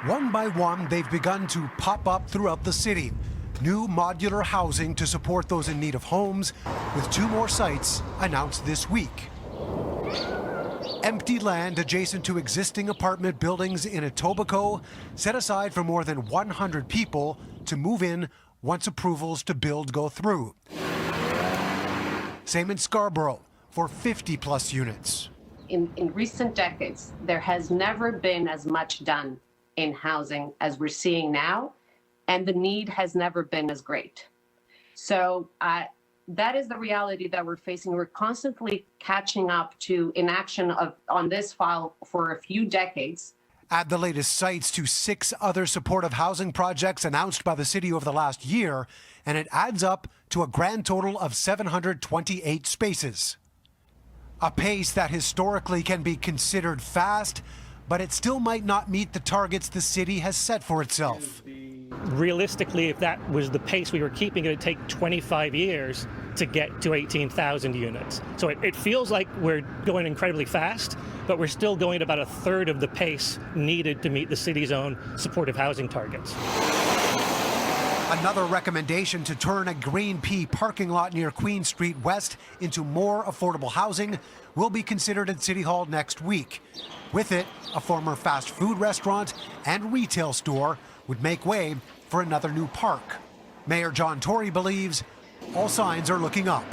One by one, they've begun to pop up throughout the city. New modular housing to support those in need of homes, with 2 more sites announced this week. Empty land adjacent to existing apartment buildings in Etobicoke, set aside for more than 100 people to move in once approvals to build go through. Same in Scarborough for 50-plus units. In recent decades, there has never been as much done in housing as we're seeing now, and the need has never been as great. So that is the reality that we're facing. We're constantly catching up to inaction on this file for a few decades. Add the latest sites to 6 other supportive housing projects announced by the city over the last year, and it adds up to a grand total of 728 spaces. A pace that historically can be considered fast, but it still might not meet the targets the city has set for itself. Realistically, if that was the pace we were keeping, it would take 25 years to get to 18,000 units. So it feels like we're going incredibly fast, but we're still going at about a third of the pace needed to meet the city's own supportive housing targets. Another recommendation to turn a Green Pea parking lot near Queen Street West into more affordable housing will be considered at City Hall next week. With it, a former fast food restaurant and retail store would make way for another new park. Mayor John Tory believes all signs are looking up.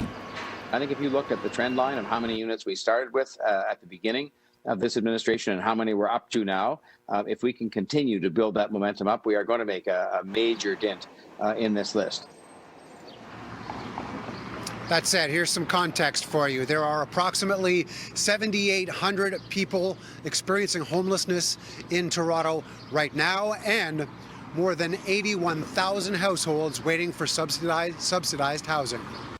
I think if you look at the trend line of how many units we started with at the beginning of this administration and how many we're up to now, if we can continue to build that momentum up, we are going to make a major dent in this list. That said, here's some context for you. There are approximately 7,800 people experiencing homelessness in Toronto right now, and more than 81,000 households waiting for subsidized housing.